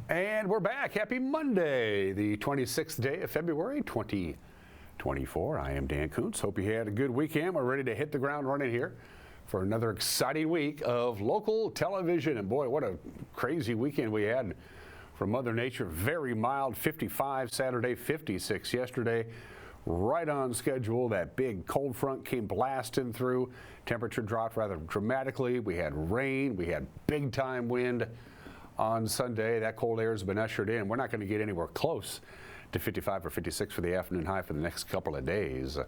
And we're back. Happy Monday, the 26th day of February, 2024. I am Dan Kuntz. Hope you had a good weekend. We're ready to hit the ground running here for another exciting week of local television. And boy, what a crazy weekend we had from Mother Nature. Very mild, 55 Saturday, 56 yesterday. Right on schedule. That big cold front came blasting through. Temperature dropped rather dramatically. We had rain. We had big time wind. On Sunday, that cold air has been ushered in. We're not going to get anywhere close to 55 or 56 for the afternoon high for the next couple of days.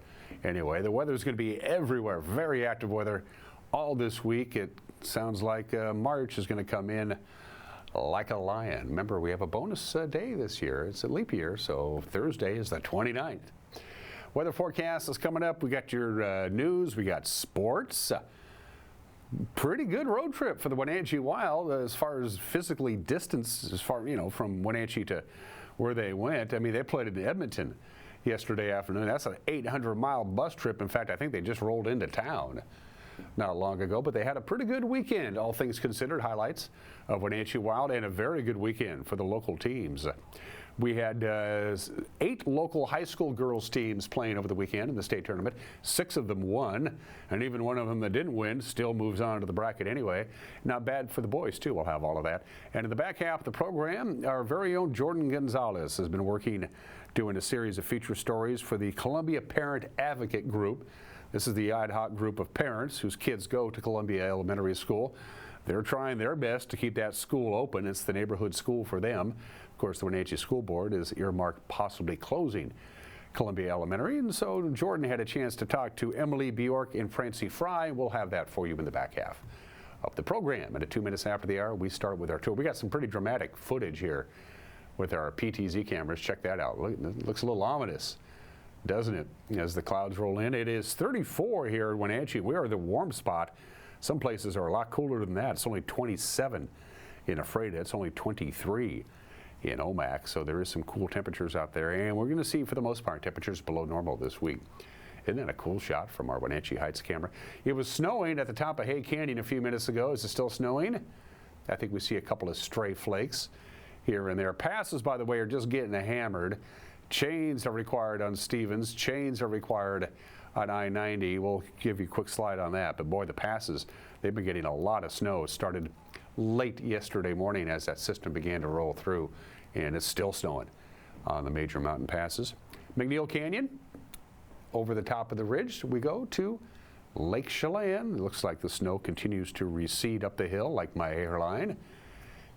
Anyway, the weather is going to be everywhere. Very active weather all this week. It sounds like March is going to come in like a lion. Remember, we have a bonus day this year. It's a leap year, so Thursday is the 29th. Weather forecast is coming up. We got your news. We got sports. Pretty good road trip for the Wenatchee Wild as far as physically distance, as far, from Wenatchee to where they went. I mean, they played in Edmonton yesterday afternoon. That's an 800-mile bus trip. In fact, I think they just rolled into town not long ago, but they had a pretty good weekend, all things considered. Highlights of Wenatchee Wild and a very good weekend for the local teams. We had 8 local high school girls teams playing over the weekend in the state tournament. 6 of them won, and even one of them that didn't win still moves on to the bracket anyway. Not bad for the boys, too. We'll have all of that. And in the back half of the program, our very own Jordan Gonzalez has been working, doing a series of feature stories for the Columbia Parent Advocate Group. This is the ad hoc group of parents whose kids go to Columbia Elementary School. They're trying their best to keep that school open. It's the neighborhood school for them. Of course, the Wenatchee School Board is earmarked possibly closing Columbia Elementary, and so Jordan had a chance to talk to Emily Bjork and Francie Fry. We'll have that for you in the back half of the program. And at 2 minutes after the hour, we start with our tour. We got some pretty dramatic footage here with our PTZ cameras. Check that out. Look, it looks a little ominous, doesn't it, as the clouds roll in. It is 34 here in Wenatchee. We are the warm spot. Some places are a lot cooler than that. It's only 27 in Ephrata. It's only 23 in Omak, so there is some cool temperatures out there, and we're going to see, for the most part, temperatures below normal this week. Isn't that a cool shot from our Wenatchee Heights camera? It was snowing at the top of Hay Canyon a few minutes ago. Is it still snowing? I think we see a couple of stray flakes here and there. Passes, by the way, are just getting hammered. Chains are required on Stevens. Chains are required on I-90. We'll give you a quick slide on that. But boy, the passes, they've been getting a lot of snow. It started late yesterday morning as that system began to roll through, and it's still snowing on the major mountain passes. McNeil Canyon, over the top of the ridge, we go to Lake Chelan. It looks like the snow continues to recede up the hill like my hairline.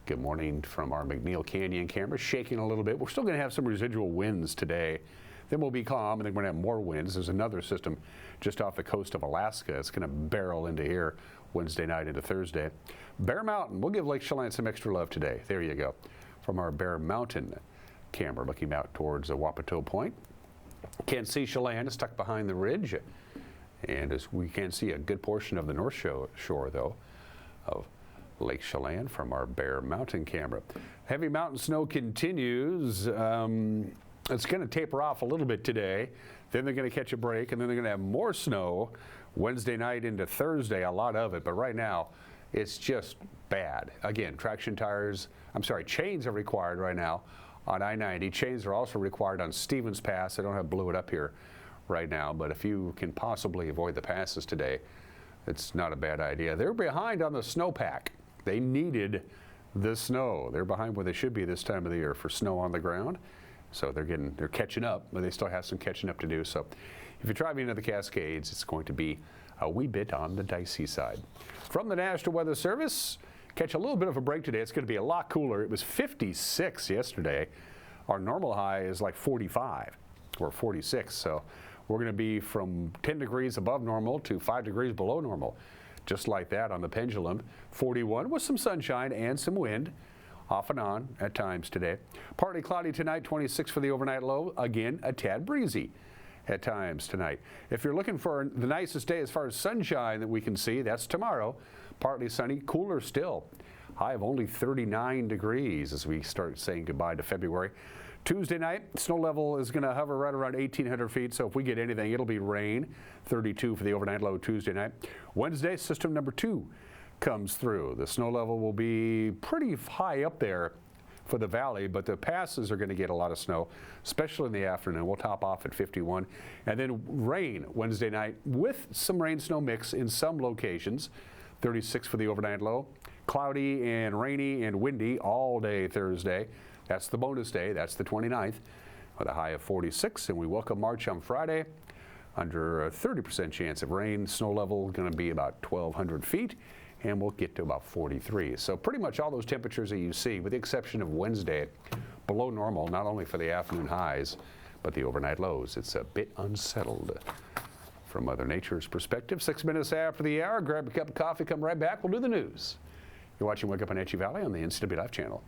Good morning from our McNeil Canyon camera, shaking a little bit. We're still going to have some residual winds today. Then we'll be calm, and then we're going to have more winds. There's another system just off the coast of Alaska. It's going to barrel into here Wednesday night into Thursday. Bear Mountain, we'll give Lake Chelan some extra love today. There you go. From our Bear Mountain camera, looking out towards Wapato Point. Can't see Chelan, it's stuck behind the ridge. And as we can see a good portion of the north shore, though, of Lake Chelan from our Bear Mountain camera. Heavy mountain snow continues. It's going to taper off a little bit today. Then they're going to catch a break, and then they're going to have more snow Wednesday night into Thursday, a lot of it. But right now, it's just bad. Again, chains are required right now on I-90. Chains are also required on Stevens Pass. I don't have blew it up here right now, but if you can possibly avoid the passes today, it's not a bad idea. They're behind on the snowpack. They needed the snow. They're behind where they should be this time of the year for snow on the ground. So they're catching up, but they still have some catching up to do. So if you're driving into the Cascades, it's going to be a wee bit on the dicey side. From the National Weather Service, catch a little bit of a break today. It's going to be a lot cooler. It was 56 yesterday. Our normal high is like 45 or 46. So we're going to be from 10 degrees above normal to 5 degrees below normal. Just like that on the pendulum. 41 with some sunshine and some wind. Off and on at times today. Partly cloudy tonight, 26 for the overnight low. Again, a tad breezy at times tonight. If you're looking for the nicest day as far as sunshine that we can see, that's tomorrow. Partly sunny, cooler still. High of only 39 degrees as we start saying goodbye to February. Tuesday night, snow level is going to hover right around 1,800 feet, so if we get anything, it'll be rain. 32 for the overnight low Tuesday night. Wednesday, system number 2 comes through. The snow level will be pretty high up there for the valley, but the passes are going to get a lot of snow, especially in the afternoon. We'll top off at 51. And then rain Wednesday night with some rain-snow mix in some locations. 36 for the overnight low. Cloudy and rainy and windy all day Thursday. That's the bonus day. That's the 29th with a high of 46. And we welcome March on Friday. Under a 30% chance of rain. Snow level going to be about 1,200 feet. And we'll get to about 43. So pretty much all those temperatures that you see, with the exception of Wednesday, below normal, not only for the afternoon highs, but the overnight lows. It's a bit unsettled from Mother Nature's perspective. 6 minutes after the hour, grab a cup of coffee, come right back. We'll do the news. You're watching Wake Up Wenatchee Valley on the NCW Live channel.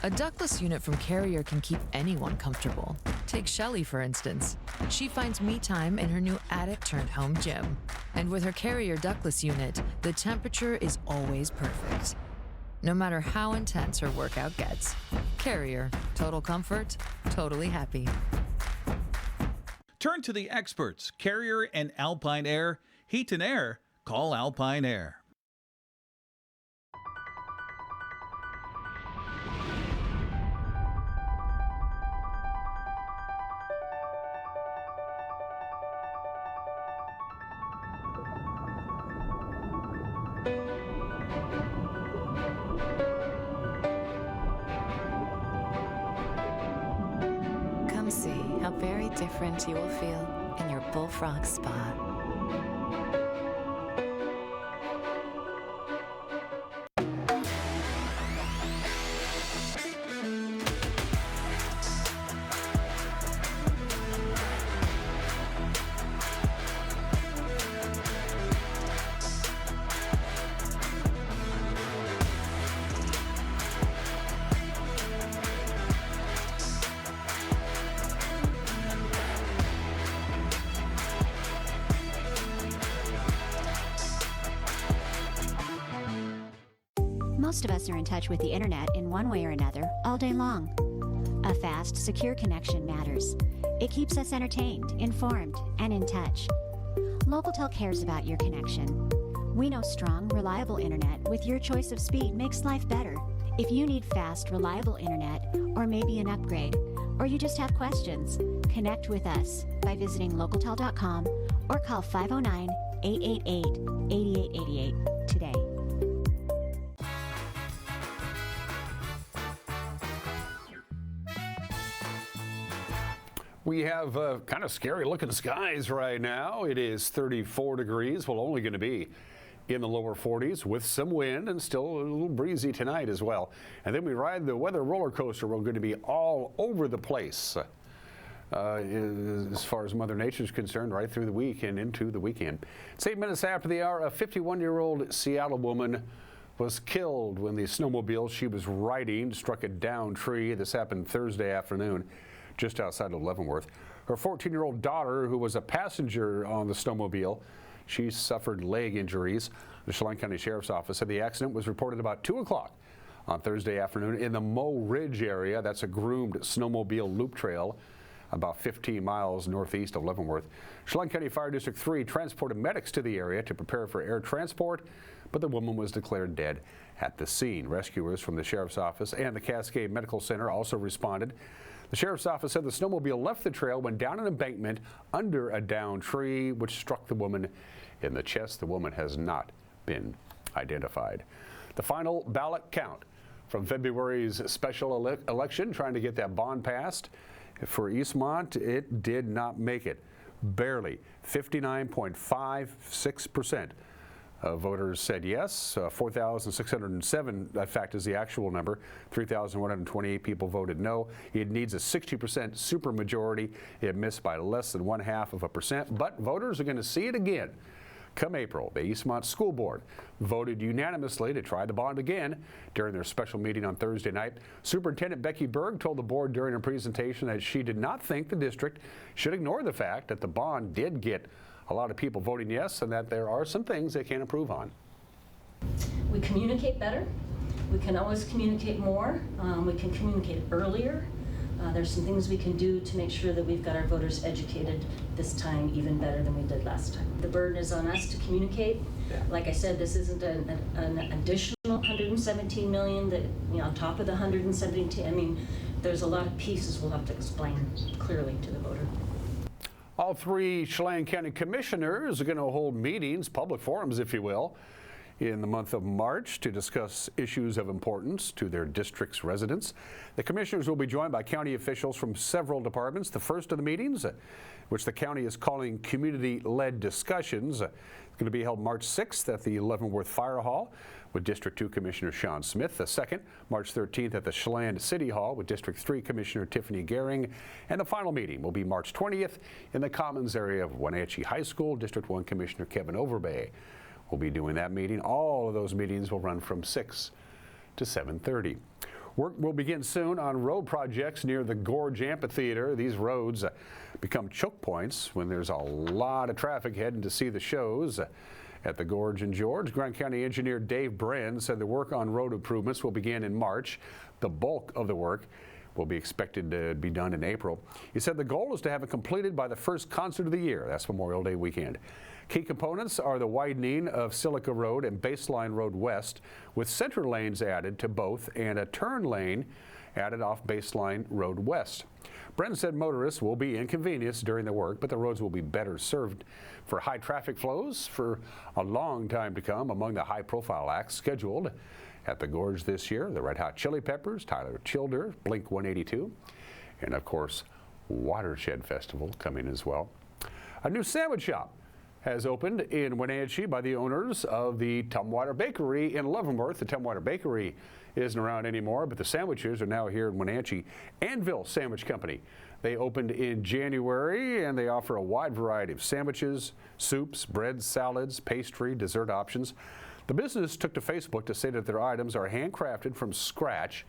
A ductless unit from Carrier can keep anyone comfortable. Take Shelly, for instance. She finds me time in her new attic-turned-home gym. And with her Carrier ductless unit, the temperature is always perfect. No matter how intense her workout gets. Carrier. Total comfort, totally happy. Turn to the experts, Carrier and Alpine Air. Heat and air, call Alpine Air. Come see how very different you will feel in your Bullfrog Spa. Most of us are in touch with the internet in one way or another all day long. A fast, secure connection matters. It keeps us entertained, informed, and in touch. Local cares about your connection. We know strong, reliable internet with your choice of speed makes life better. If you need fast, reliable internet, or maybe an upgrade, or you just have questions, connect with us by visiting localtel.com or call 509-888-8888 today. We have kind of scary looking skies right now. It is 34 degrees. Well, only going to be in the lower 40s with some wind and still a little breezy tonight as well. And then we ride the weather roller coaster. We're going to be all over the place as far as Mother Nature is concerned, right through the week and into the weekend. It's 8 minutes after the hour. A 51-year-old Seattle woman was killed when the snowmobile she was riding struck a downed tree. This happened Thursday afternoon, just outside of Leavenworth. Her 14-year-old daughter, who was a passenger on the snowmobile, she suffered leg injuries. The Chelan County Sheriff's Office said the accident was reported about 2 o'clock on Thursday afternoon in the Moe Ridge area. That's a groomed snowmobile loop trail about 15 miles northeast of Leavenworth. Chelan County Fire District 3 transported medics to the area to prepare for air transport, but the woman was declared dead at the scene. Rescuers from the Sheriff's Office and the Cascade Medical Center also responded. The Sheriff's Office said the snowmobile left the trail, went down an embankment under a downed tree, which struck the woman in the chest. The woman has not been identified. The final ballot count from February's special election, trying to get that bond passed for Eastmont, it did not make it. Barely. 59.56%. Voters said yes. 4,607, in fact, is the actual number. 3,128 people voted no. It needs a 60% supermajority. It missed by less than 0.5%. But voters are going to see it again. Come April, the Eastmont School Board voted unanimously to try the bond again during their special meeting on Thursday night. Superintendent Becky Berg told the board during her presentation that she did not think the district should ignore the fact that the bond did get a lot of people voting yes, and that there are some things they can improve on. We communicate better. We can always communicate more. We can communicate earlier. There's some things we can do to make sure that we've got our voters educated this time even better than we did last time. The burden is on us to communicate. Like I said, this isn't an additional 117 million that, on top of the 117. I mean, there's a lot of pieces we'll have to explain clearly to the voter. All three Chelan County commissioners are going to hold meetings, public forums, if you will, in the month of March to discuss issues of importance to their district's residents. The commissioners will be joined by county officials from several departments. The first of the meetings, which the county is calling community-led discussions, is going to be held March 6th at the Leavenworth Fire Hall with District 2 Commissioner Sean Smith. The second, March 13th at the Chelan City Hall with District 3 Commissioner Tiffany Gehring. And the final meeting will be March 20th in the Commons area of Wenatchee High School. District 1 Commissioner Kevin Overbay will be doing that meeting. All of those meetings will run from 6 to 7:30. Work will begin soon on road projects near the Gorge Amphitheater. These roads become choke points when there's a lot of traffic heading to see the shows at the Gorge and George. Grant County engineer Dave Bren said the work on road improvements will begin in March. The bulk of the work will be expected to be done in April. He said the goal is to have it completed by the first concert of the year. That's Memorial Day weekend. Key components are the widening of Silica Road and Baseline Road West, with center lanes added to both and a turn lane added off Baseline Road West. Bren said motorists will be inconvenienced during the work, but the roads will be better served for high traffic flows for a long time to come. Among the high-profile acts scheduled at the Gorge this year, the Red Hot Chili Peppers, Tyler Childers, Blink 182, and of course, Watershed Festival coming as well. A new sandwich shop has opened in Wenatchee by the owners of the Tumwater Bakery in Leavenworth. The Tumwater Bakery isn't around anymore, but the sandwiches are now here in Wenatchee. Anvil Sandwich Company. They opened in January, and they offer a wide variety of sandwiches, soups, breads, salads, pastry, dessert options. The business took to Facebook to say that their items are handcrafted from scratch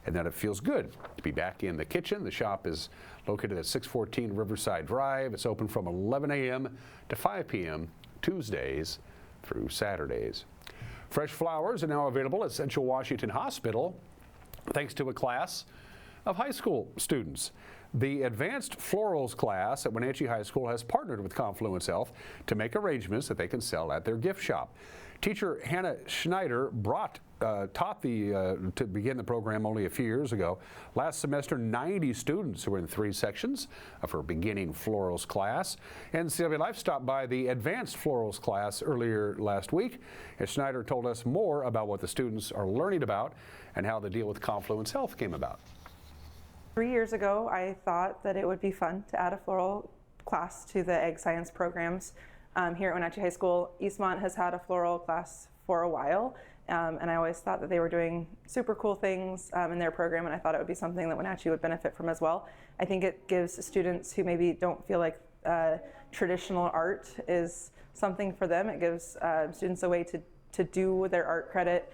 and that it feels good to be back in the kitchen. The shop is located at 614 Riverside Drive. It's open from 11 a.m. to 5 p.m. Tuesdays through Saturdays. Fresh flowers are now available at Central Washington Hospital thanks to a class of high school students. The Advanced Florals class at Wenatchee High School has partnered with Confluence Health to make arrangements that they can sell at their gift shop. Teacher Hannah Schneider taught to begin the program only a few years ago. Last semester, 90 students were in 3 sections of her beginning florals class. And Sylvia Life stopped by the advanced florals class earlier last week. And Schneider told us more about what the students are learning about and how the deal with Confluence Health came about. 3 years ago, I thought that it would be fun to add a floral class to the egg science programs here at Wenatchee High School. Eastmont has had a floral class for a while, and I always thought that they were doing super cool things in their program, and I thought it would be something that Wenatchee would benefit from as well. I think it gives students who maybe don't feel like traditional art is something for them. It gives students a way to do their art credit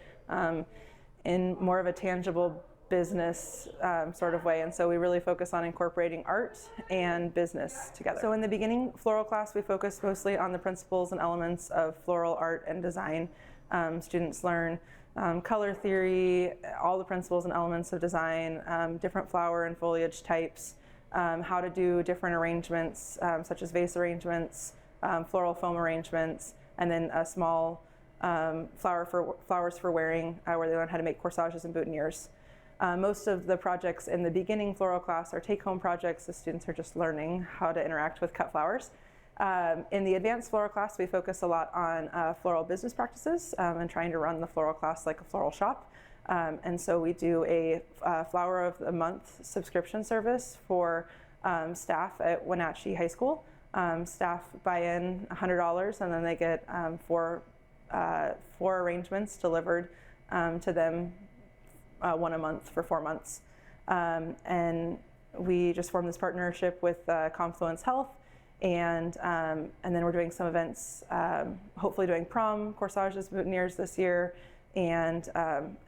in more of a tangible business sort of way, and so we really focus on incorporating art and business together. So in the beginning floral class, we focused mostly on the principles and elements of floral art and design. Students learn color theory, all the principles and elements of design, different flower and foliage types, how to do different arrangements such as vase arrangements, floral foam arrangements, and then a small flowers for wearing where they learn how to make corsages and boutonnieres. Most of the projects in the beginning floral class are take-home projects. The students are just learning how to interact with cut flowers. In the advanced floral class, we focus a lot on floral business practices and trying to run the floral class like a floral shop. And so we do a Flower of the Month subscription service for staff at Wenatchee High School. Staff buy in $100, and then they get four arrangements delivered to them, one a month for 4 months. And we just formed this partnership with Confluence Health, and then we're doing some events, hopefully doing prom, corsages, boutonnieres this year, and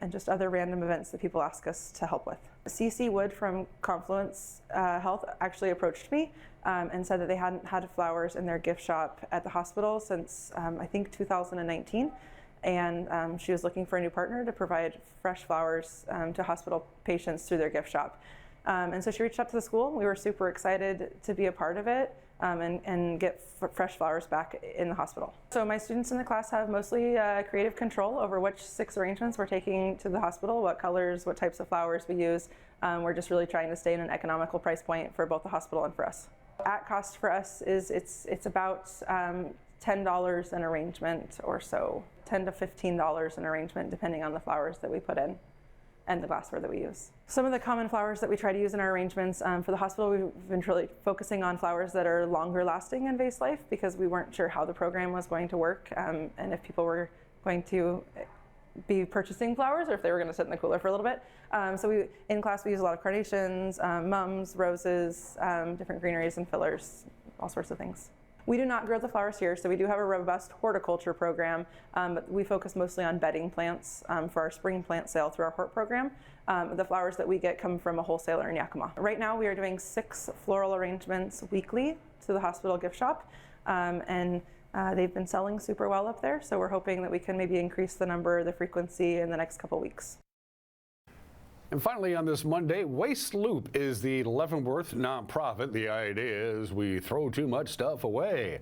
just other random events that people ask us to help with. CC Wood from Confluence Health actually approached me and said that they hadn't had flowers in their gift shop at the hospital since I think 2019. And she was looking for a new partner to provide fresh flowers to hospital patients through their gift shop. And so she reached out to the school. We were super excited to be a part of it and get fresh flowers back in the hospital. So my students in the class have mostly creative control over which 6 arrangements we're taking to the hospital, what colors, what types of flowers we use. We're just really trying to stay in an economical price point for both the hospital and for us. At cost for us is it's about $10 an arrangement or so, $10 to $15 an arrangement depending on the flowers that we put in and the glassware that we use. Some of the common flowers that we try to use in our arrangements for the hospital, we've been really focusing on flowers that are longer lasting in vase life because we weren't sure how the program was going to work and if people were going to be purchasing flowers or if they were going to sit in the cooler for a little bit. So in class we use a lot of carnations, mums, roses, different greeneries and fillers, all sorts of things. We do not grow the flowers here, so we do have a robust horticulture program, but we focus mostly on bedding plants for our spring plant sale through our hort program. The flowers that we get come from a wholesaler in Yakima. Right now we are doing 6 floral arrangements weekly to the hospital gift shop, and they've been selling super well up there, so we're hoping that we can maybe increase the number, the frequency in the next couple weeks. And finally on this Monday, Waste Loop is the Leavenworth nonprofit. The idea is we throw too much stuff away,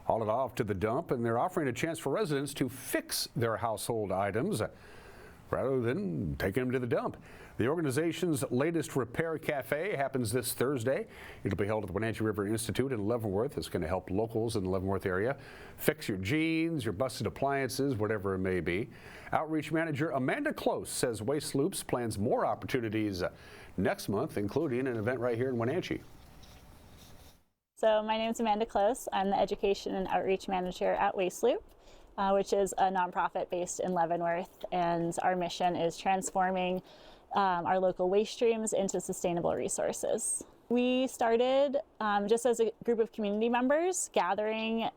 haul it off to the dump, and they're offering a chance for residents to fix their household items rather than taking them to the dump. The organization's latest Repair Cafe happens this Thursday. It'll be held at the Wenatchee River Institute in Leavenworth. It's going to help locals in the Leavenworth area fix your jeans, your busted appliances, whatever it may be. Outreach manager Amanda Close says Waste Loops plans more opportunities next month, including an event right here in Wenatchee. So my name is Amanda Close. I'm the Education and Outreach Manager at Waste Loop, which is a nonprofit based in Leavenworth, and our mission is transforming our local waste streams into sustainable resources. We started just as a group of community members gathering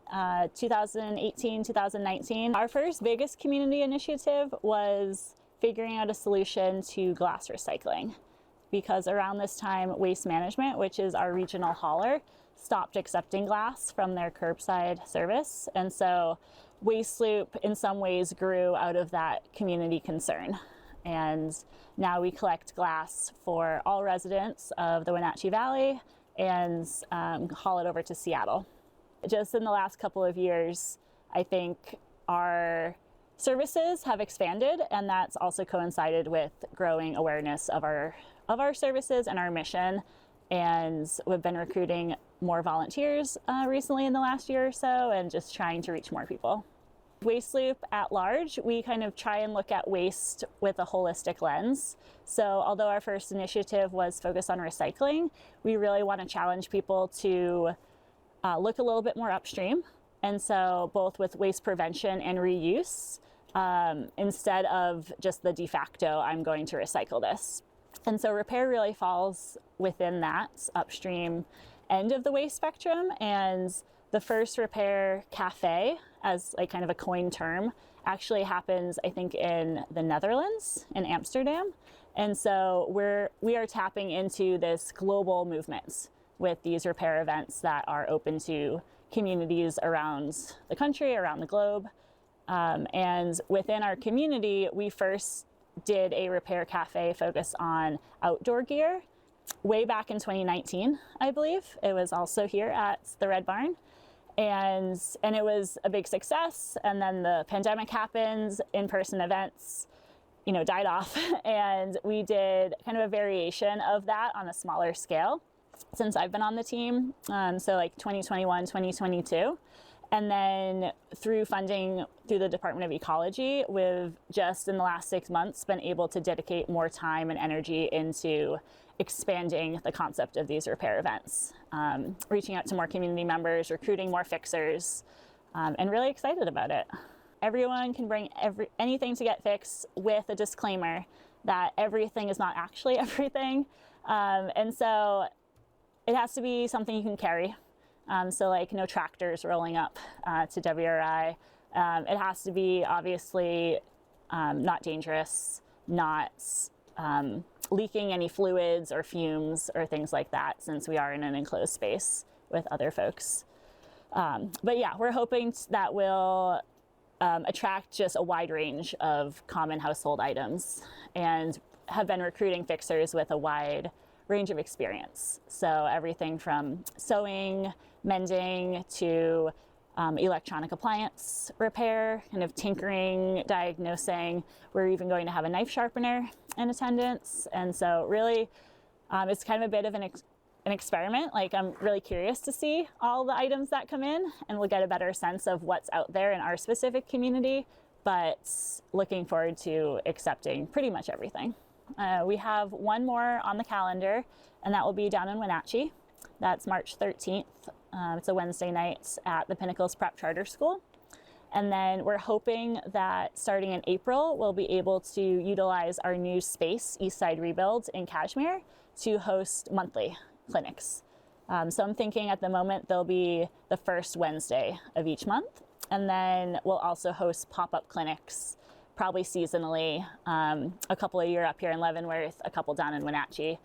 2018, 2019. Our first biggest community initiative was figuring out a solution to glass recycling, because around this time Waste Management, which is our regional hauler, stopped accepting glass from their curbside service, and so Waste Loop in some ways grew out of that community concern. And now we collect glass for all residents of the Wenatchee Valley and haul it over to Seattle. Just in the last couple of years, I think our services have expanded, and that's also coincided with growing awareness of our services and our mission. And we've been recruiting more volunteers recently in the last year or so, and just trying to reach more people. Waste Loop at large, we kind of try and look at waste with a holistic lens. So although our first initiative was focused on recycling, we really want to challenge people to look a little bit more upstream. And so both with waste prevention and reuse, instead of just the de facto, I'm going to recycle this. And so repair really falls within that upstream end of the waste spectrum. And the first Repair Cafe, as like kind of a coined term, actually happens, I think, in the Netherlands, in Amsterdam. And so we are tapping into this global movement with these repair events that are open to communities around the country, around the globe. And within our community, we first did a Repair Cafe focus on outdoor gear way back in 2019, I believe. It was also here at the Red Barn. And it was a big success. And then the pandemic happened, in-person events, died off. And we did kind of a variation of that on a smaller scale since I've been on the team. So like 2021, 2022. And then through funding through the Department of Ecology, we've just in the last 6 months been able to dedicate more time and energy into expanding the concept of these repair events, reaching out to more community members, recruiting more fixers, and really excited about it. Everyone can bring anything to get fixed with a disclaimer that everything is not actually everything. And so it has to be something you can carry. So like no tractors rolling up to WRI. It has to be obviously not dangerous, not leaking any fluids or fumes or things like that, since we are in an enclosed space with other folks. But yeah, we're hoping that will attract just a wide range of common household items, and have been recruiting fixers with a wide range of experience. So everything from sewing, mending, to electronic appliance repair, kind of tinkering, diagnosing. We're even going to have a knife sharpener in attendance. And so really, it's kind of a bit of an experiment. Like, I'm really curious to see all the items that come in, and we'll get a better sense of what's out there in our specific community, but looking forward to accepting pretty much everything. We have one more on the calendar, and that will be down in Wenatchee. That's March 13th. It's a Wednesday night at the Pinnacles Prep Charter School. And then we're hoping that starting in April, we'll be able to utilize our new space, Eastside Rebuild in Kashmir, to host monthly clinics. So I'm thinking at the moment they'll be the first Wednesday of each month. And then we'll also host pop-up clinics, probably seasonally, a couple a year up here in Leavenworth, a couple down in Wenatchee,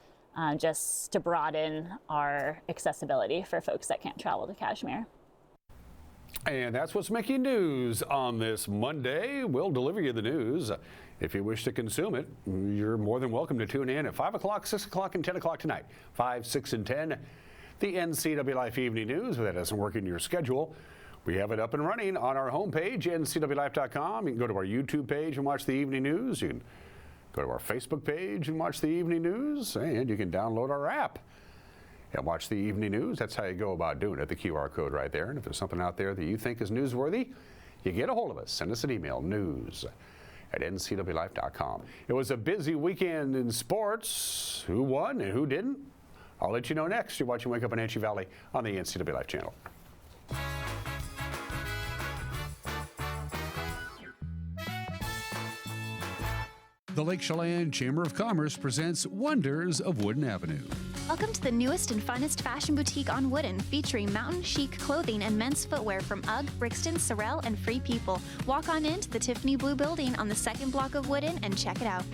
just to broaden our accessibility for folks that can't travel to Kashmir. And that's what's making news on this Monday. We'll deliver you the news. If you wish to consume it, you're more than welcome to tune in at 5 o'clock, 6 o'clock, and 10 o'clock tonight. 5, 6, and 10, the NCW Life Evening News. If that doesn't work in your schedule, we have it up and running on our homepage, ncwlife.com. You can go to our YouTube page and watch the evening news. You can go to our Facebook page and watch the evening news. And you can download our app and watch the evening news. That's how you go about doing it, the QR code right there. And if there's something out there that you think is newsworthy, you get a hold of us. Send us an email, news@ncwlife.com. It was a busy weekend in sports. Who won and who didn't? I'll let you know next. You're watching Wake Up Wenatchee Valley on the NCW Life channel. The Lake Chelan Chamber of Commerce presents Wonders of Wooden Avenue. Welcome to the newest and funnest fashion boutique on Wooden, featuring mountain chic clothing and men's footwear from UGG, Brixton, Sorel, and Free People. Walk on into the Tiffany Blue Building on the second block of Wooden and check it out.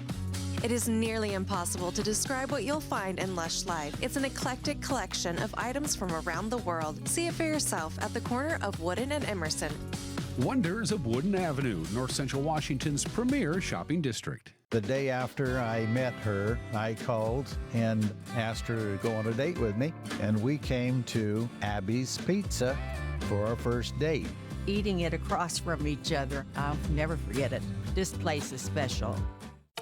It is nearly impossible to describe what you'll find in Lush Life. It's an eclectic collection of items from around the world. See it for yourself at the corner of Wooden and Emerson. Wonders of Wooden Avenue, North Central Washington's premier shopping district. The day after I met her, I called and asked her to go on a date with me, and we came to Abby's Pizza for our first date. Eating it across from each other, I'll never forget it. This place is special.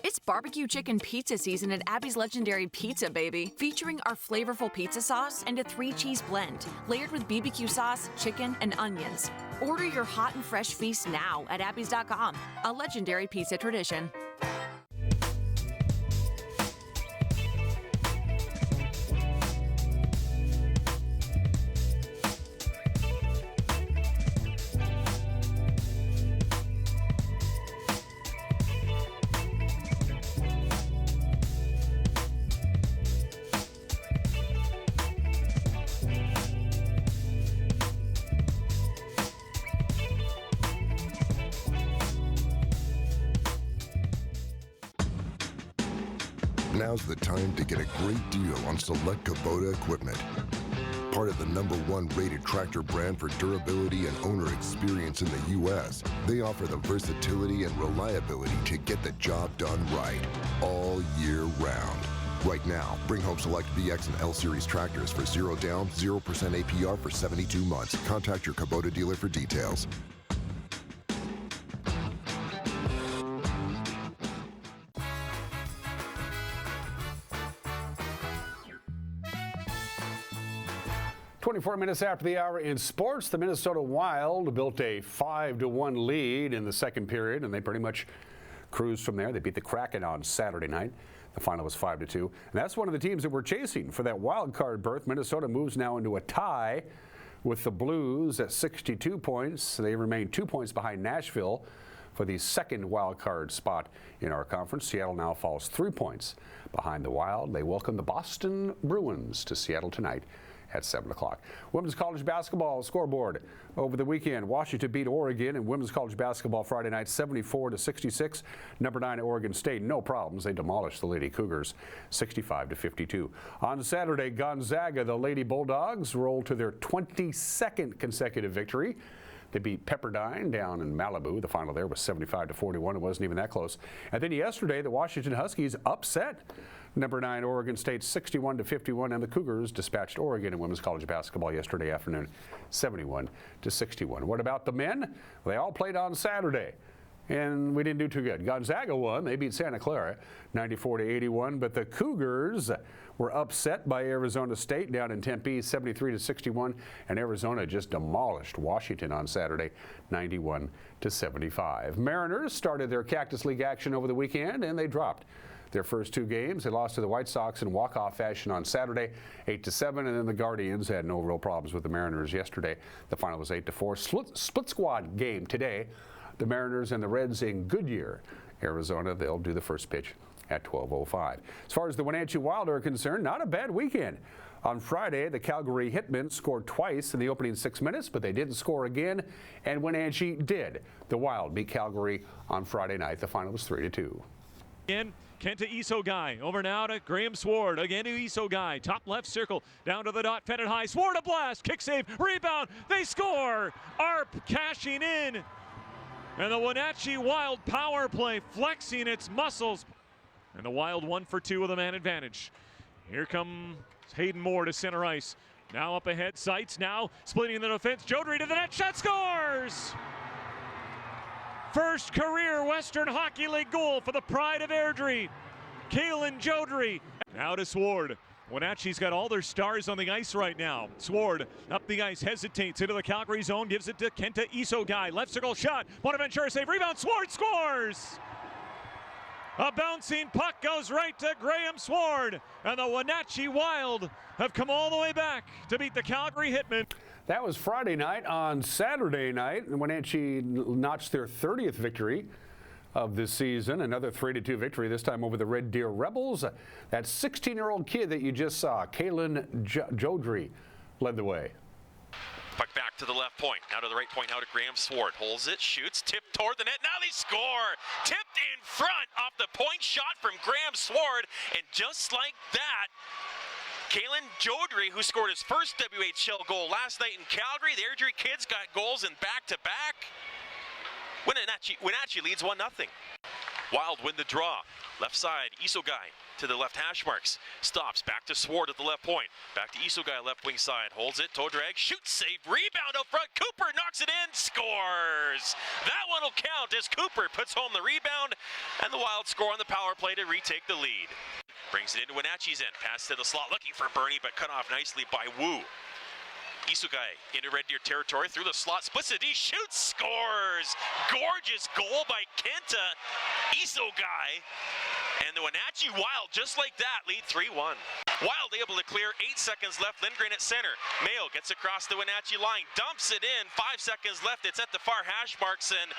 It's barbecue chicken pizza season at Abby's Legendary Pizza, baby. Featuring our flavorful pizza sauce and a 3-cheese blend, layered with BBQ sauce, chicken, and onions. Order your hot and fresh feast now at abbys.com. A legendary pizza tradition. Now's the time to get a great deal on select Kubota equipment. Part of the #1 rated tractor brand for durability and owner experience in the U.S., they offer the versatility and reliability to get the job done right all year round. Right now, bring home select VX and L Series tractors for 0 down, 0% APR for 72 months. Contact your Kubota dealer for details. "24 minutes after the hour in sports, the Minnesota Wild built a 5-1 lead in the second period, and they pretty much cruised from there. They beat the Kraken on Saturday night. The final was 5-2. And that's one of the teams that we're chasing for that wild card berth. Minnesota moves now into a tie with the Blues at 62 points. They remain 2 points behind Nashville for the second wild card spot in our conference. Seattle now falls 3 points behind the Wild. They welcome the Boston Bruins to Seattle tonight at 7 o'clock. Women's college basketball scoreboard over the weekend. Washington beat Oregon in women's college basketball Friday night 74-66. Number 9 Oregon State, no problems. They demolished the Lady Cougars 65-52. On Saturday, Gonzaga, the Lady Bulldogs, rolled to their 22nd consecutive victory. They beat Pepperdine down in Malibu. The final there was 75-41. It wasn't even that close. And then yesterday, the Washington Huskies upset number 9 Oregon State 61-51, and the Cougars dispatched Oregon in women's college basketball yesterday afternoon 71-61. What about the men? They all played on Saturday, and we didn't do too good. Gonzaga won. They beat Santa Clara 94-81, but the Cougars were upset by Arizona State down in Tempe 73-61, and Arizona just demolished Washington on Saturday 91-75. Mariners started their Cactus League action over the weekend, and they dropped their first 2 games. They lost to the White Sox in walk-off fashion on Saturday, 8-7, and then the Guardians had no real problems with the Mariners yesterday. The final was 8-4. Split squad game today. The Mariners and the Reds in Goodyear, Arizona. They'll do the first pitch at 12:05. As far as the Wenatchee Wild are concerned, not a bad weekend. On Friday, the Calgary Hitmen scored twice in the opening 6 minutes, but they didn't score again, and Wenatchee did. The Wild beat Calgary on Friday night. The final was 3-2. Again, Kenta Isogai over now to Graham Sword. Again to Isogai. Top left circle. Down to the dot. Fetted high. Sword a blast. Kick save. Rebound. They score. ARP cashing in. And the Wenatchee Wild power play flexing its muscles. And the Wild 1 for 2 with a man advantage. Here comes Hayden Moore to center ice. Now up ahead. Sights now splitting the defense. Jodry to the net. Shot scores. First career Western Hockey League goal for the pride of Airdrie, Kalen Jodry. Now to Sword. Wenatchee's got all their stars on the ice right now. Sword up the ice, hesitates into the Calgary zone, gives it to Kenta Isogai. Left circle shot, Bonaventura save, rebound, Sword scores! A bouncing puck goes right to Graham Sword, and the Wenatchee Wild have come all the way back to beat the Calgary Hitmen. That was Friday night. On Saturday night, Wenatchee notched their 30th victory of this season. Another 3-2 victory, this time over the Red Deer Rebels. That 16-year-old kid that you just saw, Kalen Jodry, led the way. Puck back to the left point. Now to the right point. Now to Graham Sword. Holds it, shoots, tipped toward the net. Now they score. Tipped in front off the point shot from Graham Sword. And just like that, Kalen Jodry, who scored his first WHL goal last night in Calgary. The Airdrie kids got goals in back-to-back. Wenatchee leads 1-0. Wild win the draw. Left side, Isogai to the left hash marks. Stops, back to Sword at the left point. Back to Isogai, left wing side. Holds it, toe drag, shoots, save, rebound out front. Cooper knocks it in, scores! That one will count as Cooper puts home the rebound, and the Wild score on the power play to retake the lead. Brings it into Wenatchee's end. Pass to the slot, looking for Bernie, but cut off nicely by Wu. Isogai into Red Deer territory, through the slot, splits the D, shoots, scores! Gorgeous goal by Kenta Isogai. And the Wenatchee Wild, just like that, lead 3-1. Wild able to clear, 8 seconds left. Lindgren at center. Mayo gets across the Wenatchee line, dumps it in, 5 seconds left. It's at the far hash marks, and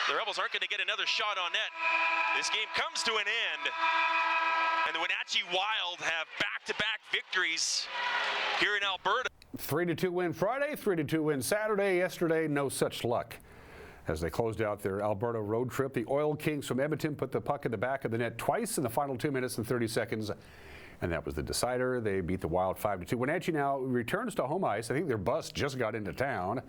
the Rebels aren't going to get another shot on net. This game comes to an end, and the Wenatchee Wild have back-to-back victories here in Alberta. 3-2 win Friday, 3-2 win Saturday. Yesterday, no such luck. As they closed out their Alberta road trip, the Oil Kings from Edmonton put the puck in the back of the net twice in the final 2 minutes and 30 seconds, and that was the decider. They beat the Wild 5-2. Wenatchee now returns to home ice. I think their bus just got into town.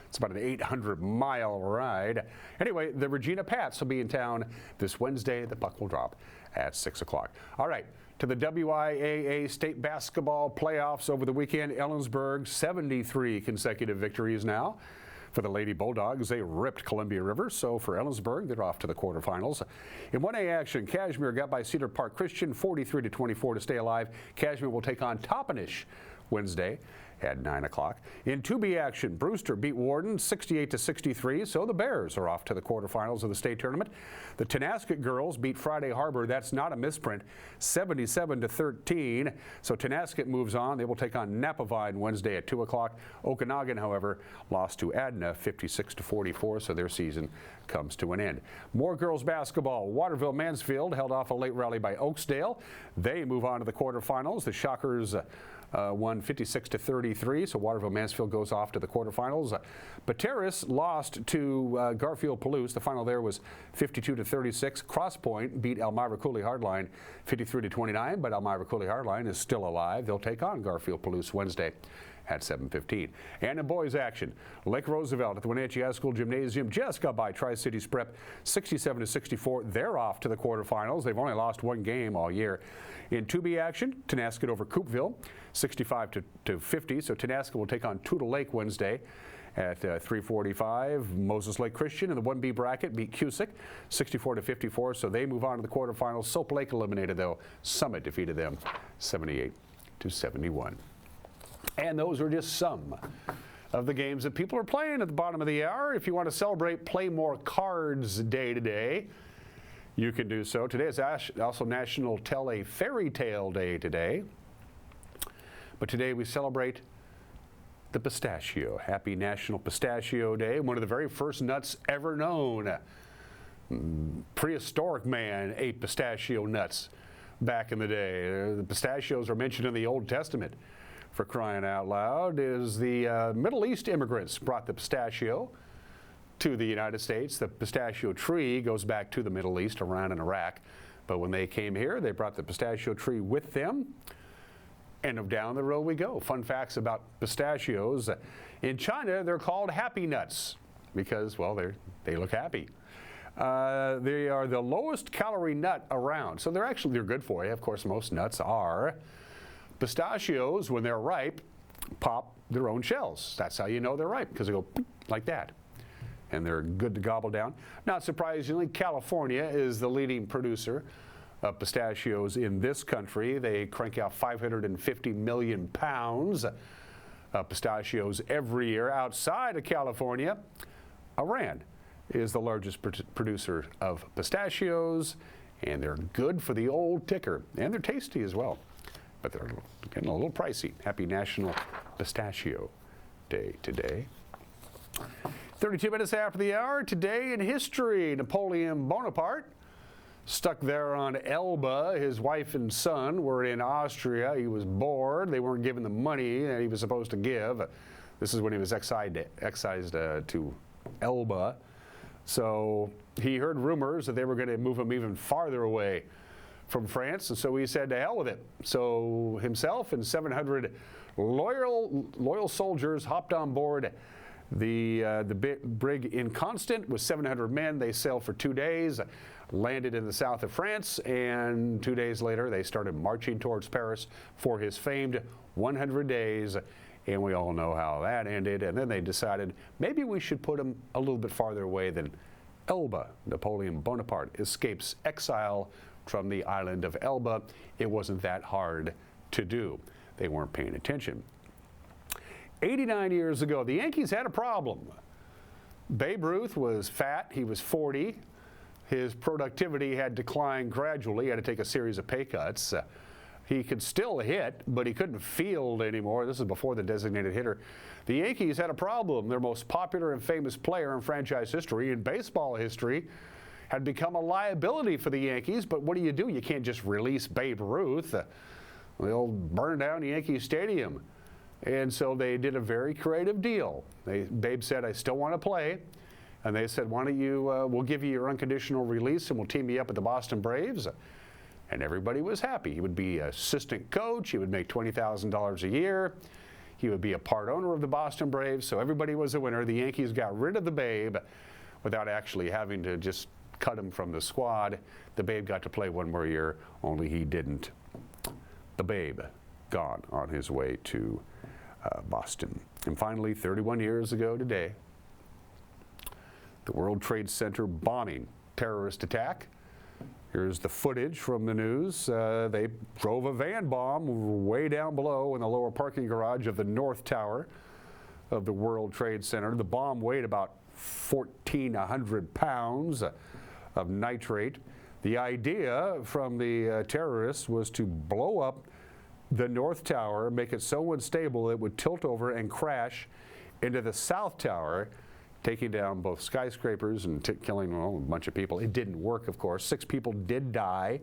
It's about an 800-mile ride. Anyway, the Regina Pats will be in town this Wednesday. The puck will drop at 6 o'clock. All right, to the WIAA state basketball playoffs over the weekend. Ellensburg, 73 consecutive victories now. For the Lady Bulldogs, they ripped Columbia River, so for Ellensburg, they're off to the quarterfinals. In 1A action, Kashmir got by Cedar Park Christian 43-24 to stay alive. Kashmir will take on Toppenish Wednesday at 9 o'clock. In 2B action, Brewster beat Warden 68-63, so the Bears are off to the quarterfinals of the state tournament. The Tenasket girls beat Friday Harbor, that's not a misprint, 77-13, so Tenasket moves on. They will take on Napavine Wednesday at 2 o'clock. Okanagan, however, lost to Adna 56-44, so their season comes to an end. More girls basketball. Waterville Mansfield held off a late rally by Oakesdale. They move on to the quarterfinals. The Shockers won 56-33, so Waterville Mansfield goes off to the quarterfinals. Bateris lost to Garfield Palouse. The final there was 52-36. Crosspoint beat Elmira Cooley Hardline 53-29, but Elmira Cooley Hardline is still alive. They'll take on Garfield Palouse Wednesday at 7:15. And in boys action, Lake Roosevelt at the Wenatchee High School Gymnasium just got by Tri-Cities Prep 67-64. They're off to the quarterfinals. They've only lost one game all year. In 2B action, Tenasket over Coupeville 65-50. So Tenasket will take on Toutle Lake Wednesday at 3:45. Moses Lake Christian in the 1B bracket beat Cusick 64-54. So they move on to the quarterfinals. Soap Lake eliminated though. Summit defeated them 78-71. And those are just some of the games that people are playing at the bottom of the hour. If you want to celebrate Play More Cards Day today, you can do so. Today is also National Tell a Fairy Tale Day today. But today we celebrate the pistachio. Happy National Pistachio Day. One of the very first nuts ever known. Prehistoric man ate pistachio nuts back in the day. The pistachios are mentioned in the Old Testament. For crying out loud, is the Middle East immigrants brought the pistachio to the United States. The pistachio tree goes back to the Middle East, Iran and Iraq. But when they came here, they brought the pistachio tree with them. And down the road we go. Fun facts about pistachios. In China, they're called happy nuts because, well, they look happy. They are the lowest calorie nut around. So they're good for you. Of course, most nuts are. Pistachios, when they're ripe, pop their own shells. That's how you know they're ripe, because they go like that. And they're good to gobble down. Not surprisingly, California is the leading producer of pistachios in this country. They crank out 550 million pounds of pistachios every year. Outside of California, Iran is the largest producer of pistachios, and they're good for the old ticker, and they're tasty as well. But they're getting a little pricey. Happy National Pistachio Day today. 32 minutes after the hour, today in history, Napoleon Bonaparte stuck there on Elba. His wife and son were in Austria. He was bored. They weren't giving the money that he was supposed to give. This is when he was excised to Elba. So he heard rumors that they were going to move him even farther away from France, and so he said to hell with it. So himself and 700 loyal soldiers hopped on board the brig Inconstant with 700 men. They sailed for 2 days, landed in the south of France, and 2 days later they started marching towards Paris for his famed 100 days. And we all know how that ended. And then they decided maybe we should put him a little bit farther away than Elba. Napoleon Bonaparte escapes exile from the island of Elba. It wasn't that hard to do. They weren't paying attention. 89 years ago, the Yankees had a problem. Babe Ruth was fat. He was 40. His productivity had declined gradually. He had to take a series of pay cuts. He could still hit, but he couldn't field anymore. This is before the designated hitter. The Yankees had a problem. Their most popular and famous player in franchise history, in baseball history, had become a liability for the Yankees. But what do? You can't just release Babe Ruth. They'll burn down Yankee Stadium. And so they did a very creative deal. Babe said, I still want to play. And they said, why don't you, we'll give you your unconditional release and we'll team you up with the Boston Braves. And everybody was happy. He would be assistant coach. He would make $20,000 a year. He would be a part owner of the Boston Braves. So everybody was a winner. The Yankees got rid of the Babe without actually having to just cut him from the squad. The Babe got to play one more year, only he didn't. The Babe gone on his way to Boston. And finally, 31 years ago today, the World Trade Center bombing, terrorist attack. Here's the footage from the news. They drove a van bomb way down below in the lower parking garage of the North Tower of the World Trade Center. The bomb weighed about 1,400 pounds of nitrate. The idea from the terrorists was to blow up the North Tower, make it so unstable it would tilt over and crash into the South Tower, taking down both skyscrapers and killing a bunch of people. It didn't work, of course. 6 people did die,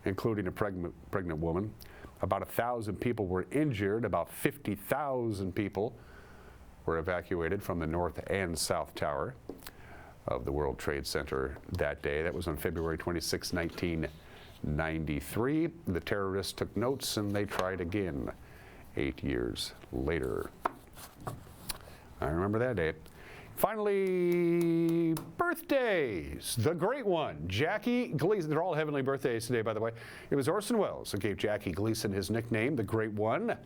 including a pregnant woman. About 1,000 people were injured. About 50,000 people were evacuated from the North and South Tower of the World Trade Center that day. That was on February 26, 1993. The terrorists took notes and they tried again 8 years later. I remember that day. Finally, birthdays. The great one, Jackie Gleason. They're all heavenly birthdays today, by the way. It was Orson Welles who gave Jackie Gleason his nickname, the great one.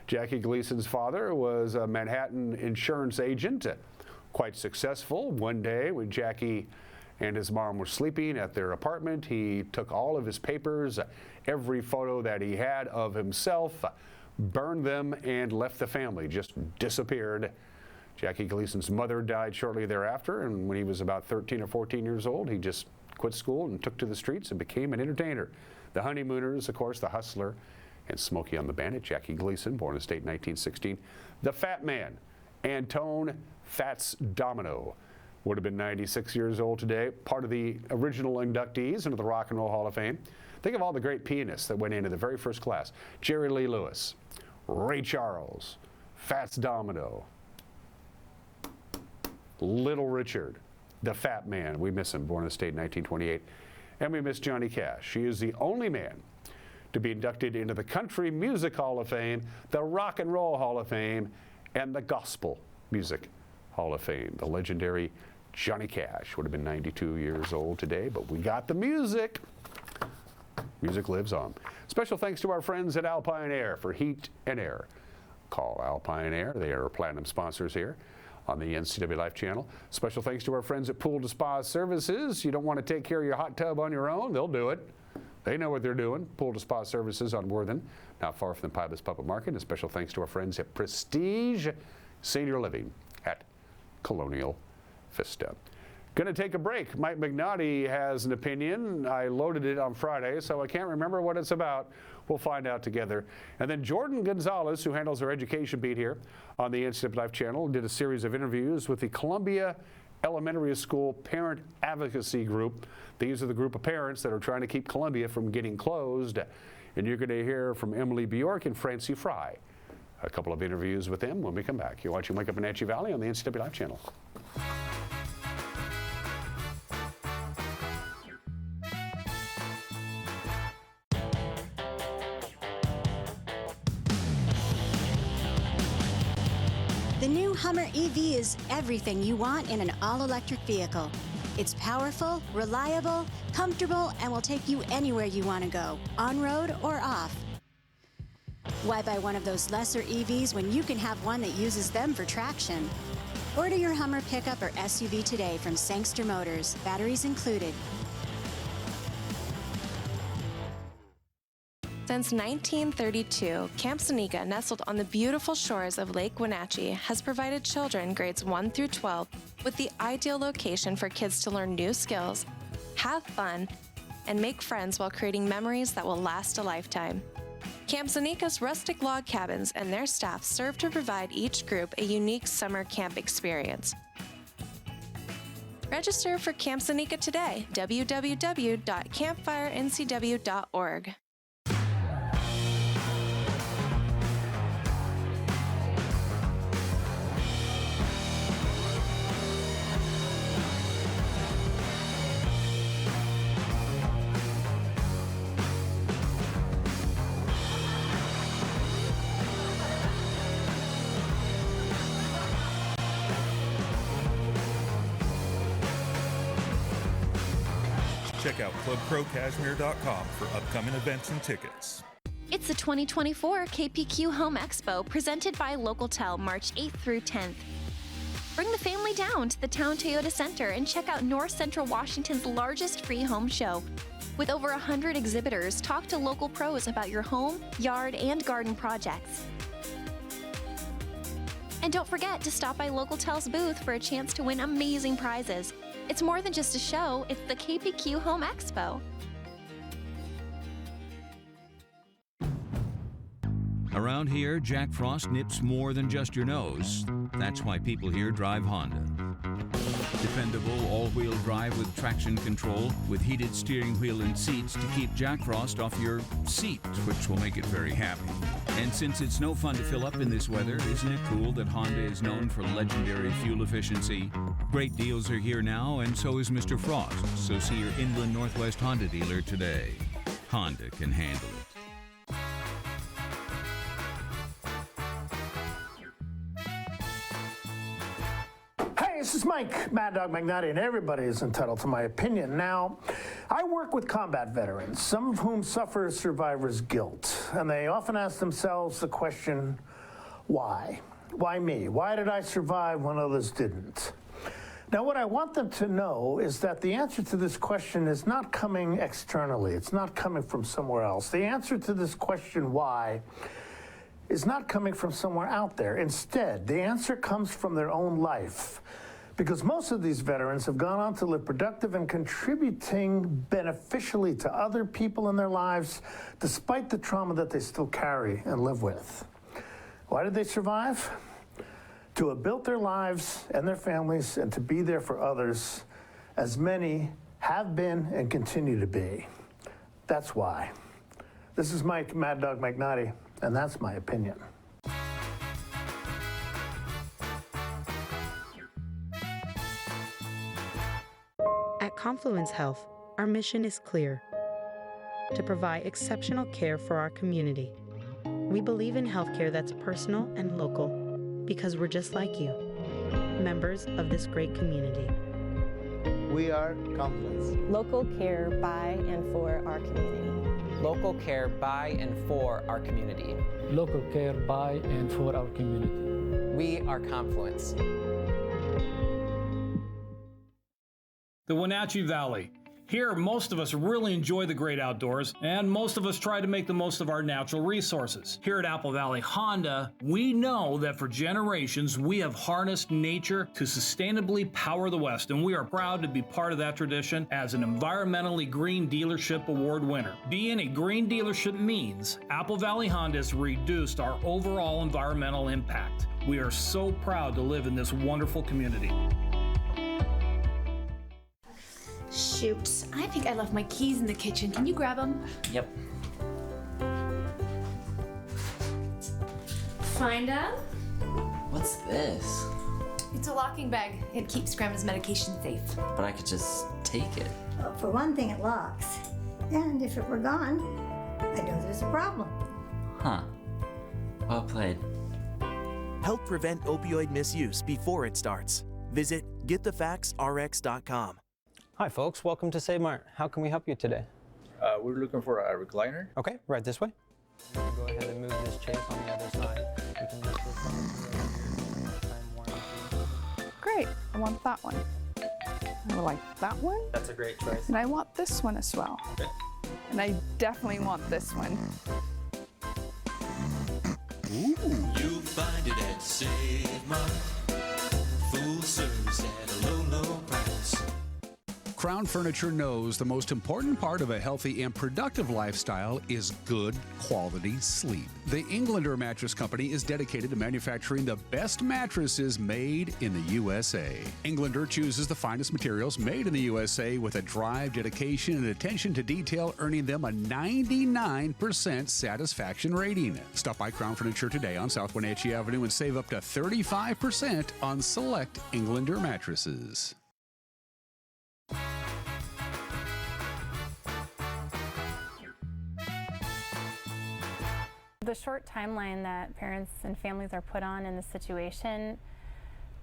Jackie Gleason's father was a Manhattan insurance agent, quite successful. One day when Jackie and his mom were sleeping at their apartment, he took all of his papers, every photo that he had of himself, burned them, and left the family, just disappeared. Jackie Gleason's mother died shortly thereafter, and when he was about 13 or 14 years old, he just quit school and took to the streets and became an entertainer. The Honeymooners, of course, The Hustler, and Smokey and the Bandit. Jackie Gleason, born in the state in 1916. The Fat Man, Antone Fats Domino, would have been 96 years old today, part of the original inductees into the Rock and Roll Hall of Fame. Think of all the great pianists that went into the very first class. Jerry Lee Lewis, Ray Charles, Fats Domino, Little Richard, the Fat Man. We miss him, born in the state in 1928. And we miss Johnny Cash. He is the only man to be inducted into the Country Music Hall of Fame, the Rock and Roll Hall of Fame, and the Gospel Music Hall of Fame. The legendary Johnny Cash would have been 92 years old today, but we got the music. Music lives on. Special thanks to our friends at Alpine Air for heat and air. Call Alpine Air. They are platinum sponsors here on the NCW Life channel. Special thanks to our friends at Pool to Spa Services. You don't want to take care of your hot tub on your own, they'll do it. They know what they're doing. Pool to Spa Services on Worthen, not far from the Pybus Public Market. And special thanks to our friends at Prestige Senior Living at Colonial Vista. Going to take a break. Mike McNaughty has an opinion. I loaded it on Friday, so I can't remember what it's about. We'll find out together. And then Jordan Gonzalez, who handles our education beat here on the NCW Life channel, did a series of interviews with the Columbia Elementary School Parent Advocacy Group. These are the group of parents that are trying to keep Columbia from getting closed. And you're going to hear from Emily Bjork and Francie Fry. A couple of interviews with them when we come back. You're watching Wake Up Wenatchee Valley on the NCW Life channel. The new Hummer EV is everything you want in an all-electric vehicle. It's powerful, reliable, comfortable, and will take you anywhere you want to go, on-road or off. Why buy one of those lesser EVs when you can have one that uses them for traction? Order your Hummer pickup or SUV today from Sangster Motors, batteries included. Since 1932, Camp Seneca, nestled on the beautiful shores of Lake Wenatchee, has provided children grades 1 through 12 with the ideal location for kids to learn new skills, have fun, and make friends while creating memories that will last a lifetime. Camp Seneca's rustic log cabins and their staff serve to provide each group a unique summer camp experience. Register for Camp Seneca today, www.campfirencw.org. Check out ClubProCashmere.com for upcoming events and tickets. It's the 2024 KPQ Home Expo presented by Localtel March 8th through 10th. Bring the family down to the Town Toyota Center and check out North Central Washington's largest free home show. With over 100 exhibitors, talk to local pros about your home, yard, and garden projects. And don't forget to stop by Localtel's booth for a chance to win amazing prizes. It's more than just a show, it's the KPQ Home Expo. Around here, Jack Frost nips more than just your nose. That's why people here drive Honda. Dependable all-wheel drive with traction control, with heated steering wheel and seats to keep Jack Frost off your seat, which will make it very happy. And since it's no fun to fill up in this weather, isn't it cool that Honda is known for legendary fuel efficiency? Great deals are here now, and so is Mr. Frost. So see your Inland Northwest Honda dealer today. Honda can handle it. Mike Mad Dog Magnotti, and everybody is entitled to my opinion. Now, I work with combat veterans, some of whom suffer survivor's guilt, and they often ask themselves the question, why? Why me? Why did I survive when others didn't? Now, what I want them to know is that the answer to this question is not coming externally. It's not coming from somewhere else. The answer to this question, why, is not coming from somewhere out there. Instead, the answer comes from their own life. Because most of these veterans have gone on to live productive and contributing beneficially to other people in their lives, despite the trauma that they still carry and live with. Why did they survive? To have built their lives and their families and to be there for others, as many have been and continue to be. That's why. This is Mike Mad Dog Magnotti, and that's my opinion. At Confluence Health, our mission is clear: to provide exceptional care for our community. We believe in healthcare that's personal and local, because we're just like you, members of this great community. We are Confluence. Local care by and for our community. Local care by and for our community. Local care by and for our community. We are Confluence. The Wenatchee Valley. Here, most of us really enjoy the great outdoors, and most of us try to make the most of our natural resources. Here at Apple Valley Honda, we know that for generations, we have harnessed nature to sustainably power the West, and we are proud to be part of that tradition as an environmentally green dealership award winner. Being a green dealership means Apple Valley Honda has reduced our overall environmental impact. We are so proud to live in this wonderful community. Shoot, I think I left my keys in the kitchen. Can you grab them? Yep. Find them? What's this? It's a locking bag. It keeps Grandma's medication safe. But I could just take it. Well, for one thing, it locks. And if it were gone, I know there's a problem. Huh. Well played. Help prevent opioid misuse before it starts. Visit getthefactsrx.com. Hi folks, welcome to Save Mart. How can we help you today? We're looking for a recliner. Okay, right this way. Go ahead and move this chase on the other side. You can lift this up. Great, I want that one. I like that one. That's a great choice. And I want this one as well. Okay. And I definitely want this one. Ooh. You'll find it at Save Mart. Full service at a low, low price. Crown Furniture knows the most important part of a healthy and productive lifestyle is good quality sleep. The Englander Mattress Company is dedicated to manufacturing the best mattresses made in the USA. Englander chooses the finest materials made in the USA with a drive, dedication, and attention to detail, earning them a 99% satisfaction rating. Stop by Crown Furniture today on South Wenatchee Avenue and save up to 35% on select Englander mattresses. The short timeline that parents and families are put on in this situation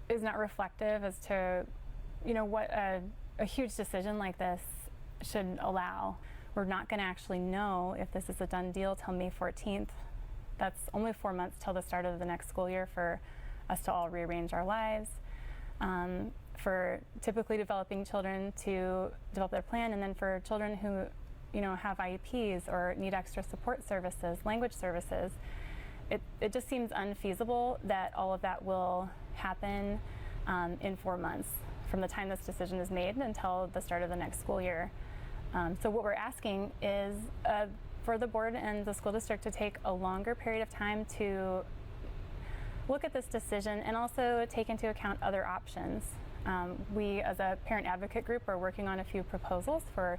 is not reflective as to, what a huge decision like this should allow. We're not going to actually know if this is a done deal till May 14th. That's only 4 months till the start of the next school year for us to all rearrange our lives. For typically developing children to develop their plan, and then for children who have IEPs or need extra support services, language services, it just seems unfeasible that all of that will happen in 4 months from the time this decision is made until the start of the next school year. So what we're asking is for the board and the school district to take a longer period of time to look at this decision and also take into account other options. We, as a parent advocate group, are working on a few proposals for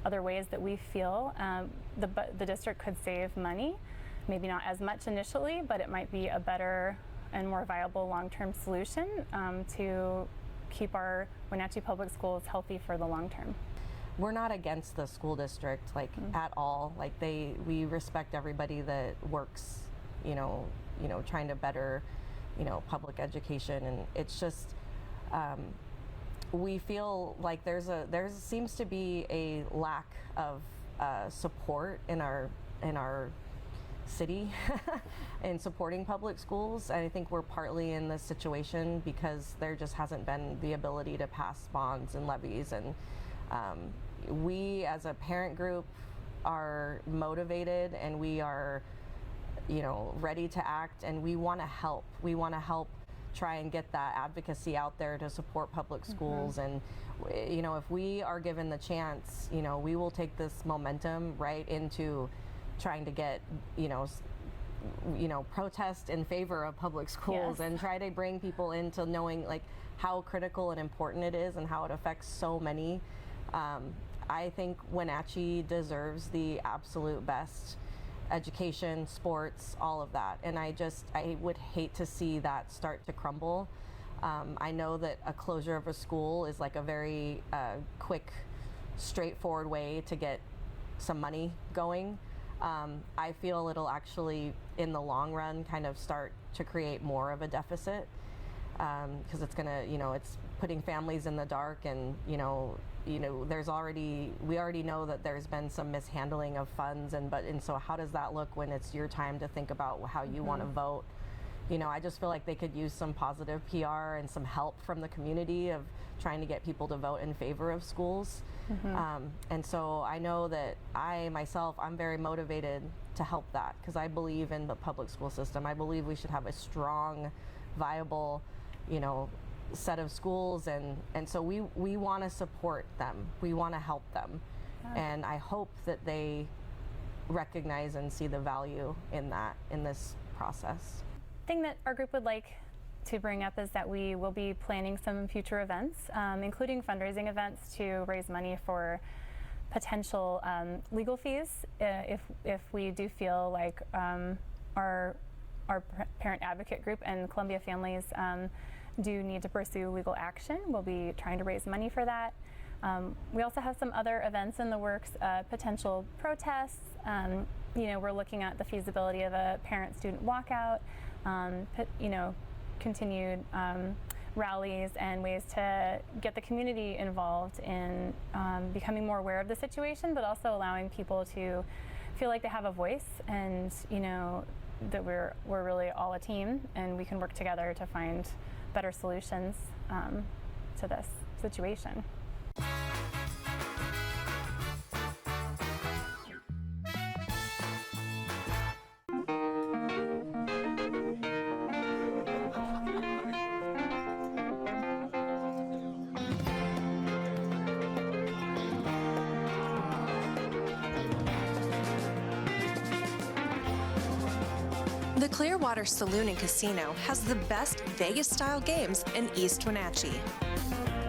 other ways that we feel the district could save money. Maybe not as much initially, but it might be a better and more viable long-term solution to keep our Wenatchee Public Schools healthy for the long term. We're not against the school district at all. We respect everybody that works, trying to better, public education, and it's just we feel like there seems to be a lack of support in our city in supporting public schools. And I think we're partly in this situation because there just hasn't been the ability to pass bonds and levies. And we as a parent group are motivated, and we are, you know, ready to act, and we want to help. We want to help try and get that advocacy out there to support public schools. And you know, if we are given the chance, you know, we will take this momentum right into trying to get, you know, protest in favor of public schools. Yes. And try to bring people into knowing like how critical and important it is and how it affects so many. I think Wenatchee deserves the absolute best education, sports, all of that. And I would hate to see that start to crumble. I know that a closure of a school is like a very quick, straightforward way to get some money going. I feel it'll actually, in the long run, kind of start to create more of a deficit, because it's gonna, you know, it's putting families in the dark, and we already know that there's been some mishandling of funds, and so how does that look when it's your time to think about how you want to vote? You know, I just feel like they could use some positive PR and some help from the community of trying to get people to vote in favor of schools. And so I know that I'm very motivated to help that, because I believe in the public school system. I believe we should have a strong, viable, you know, set of schools, and so we want to support them. We want to help them. And I hope that they recognize and see the value in that, in this process. Thing that our group would like to bring up is that we will be planning some future events, including fundraising events to raise money for potential legal fees if we do feel like our parent advocate group and Columbia families do need to pursue legal action. We'll be trying to raise money for that. We also have some other events in the works, potential protests. You know, we're looking at the feasibility of a parent-student walkout, you know, continued rallies and ways to get the community involved in becoming more aware of the situation, but also allowing people to feel like they have a voice, and you know, that we're really all a team and we can work together to find better solutions to this situation. The Clearwater Saloon and Casino has the best Vegas-style games in East Wenatchee.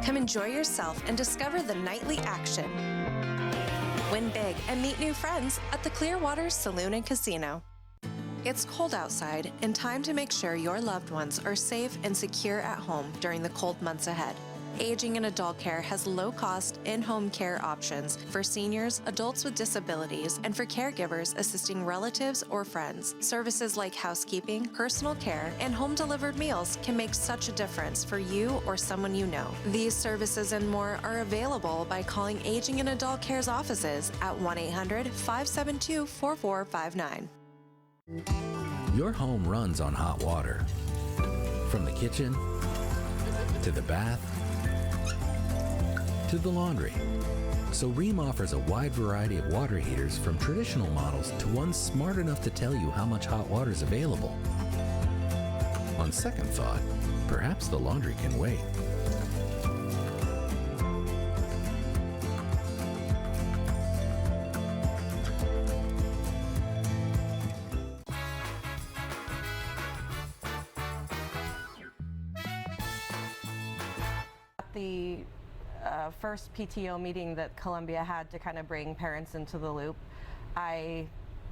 Come enjoy yourself and discover the nightly action. Win big and meet new friends at the Clearwater Saloon and Casino. It's cold outside and time to make sure your loved ones are safe and secure at home during the cold months ahead. Aging in Adult Care has low-cost, in-home care options for seniors, adults with disabilities, and for caregivers assisting relatives or friends. Services like housekeeping, personal care, and home-delivered meals can make such a difference for you or someone you know. These services and more are available by calling Aging in Adult Care's offices at 1-800-572-4459. Your home runs on hot water. From the kitchen to the bath to the laundry. So Rheem offers a wide variety of water heaters, from traditional models to ones smart enough to tell you how much hot water is available. On second thought, perhaps the laundry can wait. The first PTO meeting that Columbia had to kind of bring parents into the loop, I,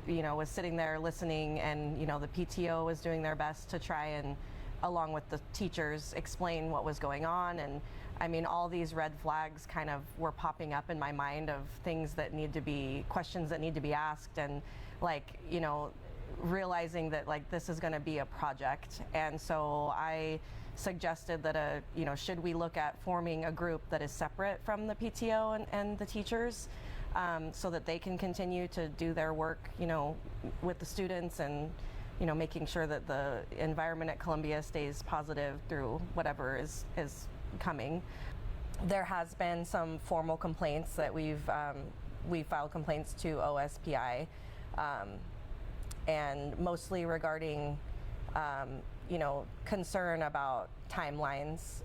was sitting there listening, and the PTO was doing their best to try and, along with the teachers, explain what was going on. And I mean, all these red flags kind of were popping up in my mind of things that need to be, questions that need to be asked, and realizing that this is going to be a project. And so I suggested that should we look at forming a group that is separate from the PTO and the teachers, so that they can continue to do their work, with the students and, making sure that the environment at Columbia stays positive through whatever is coming. There has been some formal complaints that we filed complaints to OSPI, and mostly regarding concern about timelines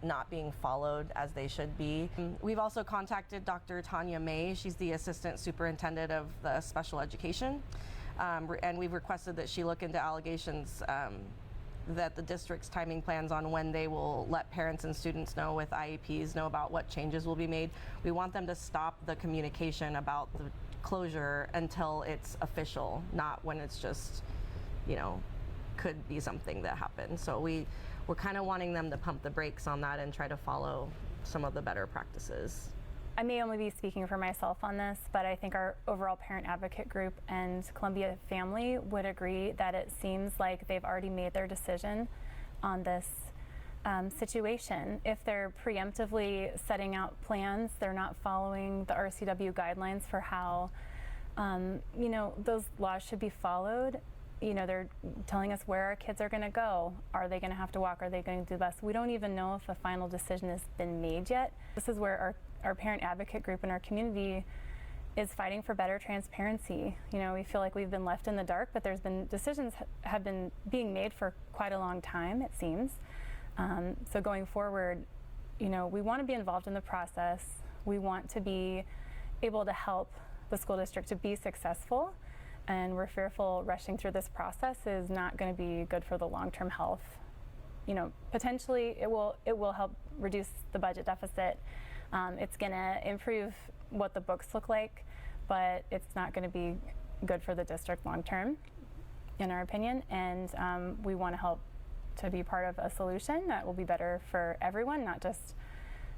not being followed as they should be. We've also contacted Dr. Tanya May. She's the Assistant Superintendent of the Special Education, and we've requested that she look into allegations that the district's timing plans on when they will let parents and students know with IEPs know about what changes will be made. We want them to stop the communication about the closure until it's official, not when it's just, could be something that happens. So we're kind of wanting them to pump the brakes on that and try to follow some of the better practices. I may only be speaking for myself on this, but I think our overall parent advocate group and Columbia family would agree that it seems like they've already made their decision on this situation. If they're preemptively setting out plans, they're not following the RCW guidelines for how, those laws should be followed. They're telling us where our kids are going to go. Are they going to have to walk? Are they going to do the bus? We don't even know if a final decision has been made yet. This is where our parent advocate group in our community is fighting for better transparency. We feel like we've been left in the dark, but there's been decisions have been being made for quite a long time, it seems. So going forward, we want to be involved in the process. We want to be able to help the school district to be successful. And we're fearful rushing through this process is not going to be good for the long-term health. Potentially it will help reduce the budget deficit. It's going to improve what the books look like, but it's not going to be good for the district long-term, in our opinion. And we want to help to be part of a solution that will be better for everyone, not just,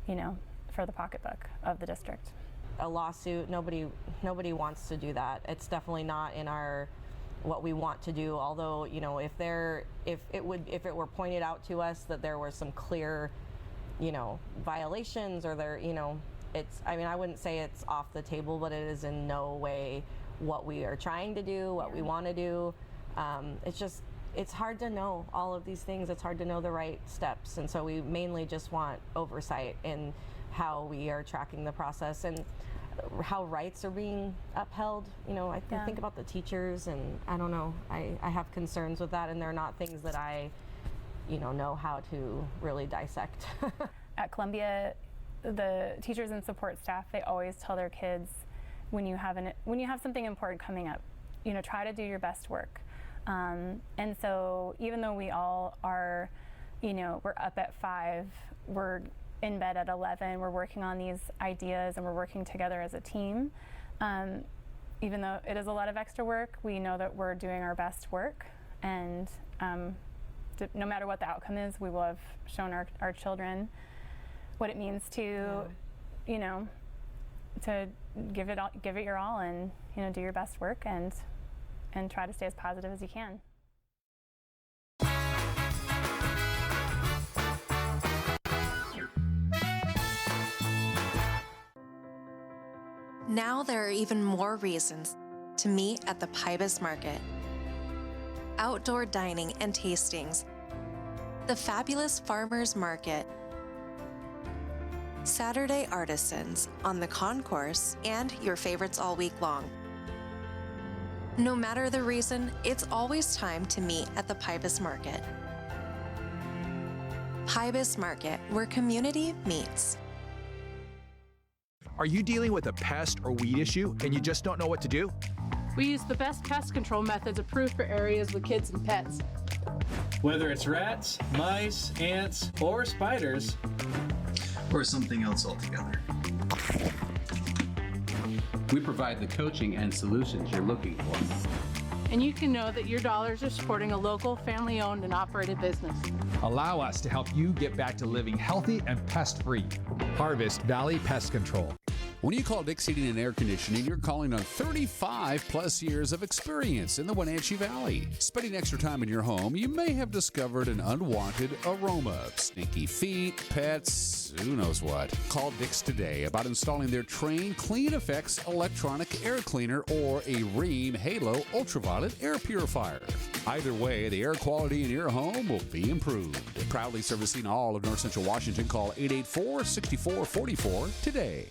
for the pocketbook of the district. A lawsuit, nobody wants to do that. It's definitely not in what we want to do. Although, if it were pointed out to us that there were some clear, violations, or I wouldn't say it's off the table, but it is in no way what we are trying to do, what we want to do. It's hard to know all of these things. It's hard to know the right steps, and so we mainly just want oversight in how we are tracking the process and how rights are being upheld. I think about the teachers, and I don't know, I have concerns with that, and they're not things that I know how to really dissect. At Columbia, the teachers and support staff, they always tell their kids, when you have something important coming up, try to do your best work. And so even though we all are, we're up at 5, we're in bed at 11, we're working on these ideas and we're working together as a team. Even though it is a lot of extra work, we know that we're doing our best work, and no matter what the outcome is, we will have shown our children what it means to, to give it your all, and do your best work and try to stay as positive as you can. Now there are even more reasons to meet at the Pybus Market. Outdoor dining and tastings, the fabulous farmers market, Saturday artisans on the concourse, and your favorites all week long. No matter the reason, it's always time to meet at the Pybus Market. Pybus Market, where community meets. Are you dealing with a pest or weed issue and you just don't know what to do? We use the best pest control methods approved for areas with kids and pets. Whether it's rats, mice, ants, or spiders, or something else altogether, we provide the coaching and solutions you're looking for. And you can know that your dollars are supporting a local, family-owned and operated business. Allow us to help you get back to living healthy and pest-free. Harvest Valley Pest Control. When you call Dick's Heating and Air Conditioning, you're calling on 35 plus years of experience in the Wenatchee Valley. Spending extra time in your home, you may have discovered an unwanted aroma. Stinky feet, pets, who knows what. Call Dick's today about installing their Train Clean Effects electronic air cleaner or a Rheem Halo ultraviolet air purifier. Either way, the air quality in your home will be improved. Proudly servicing all of North Central Washington, call 884-6444 today.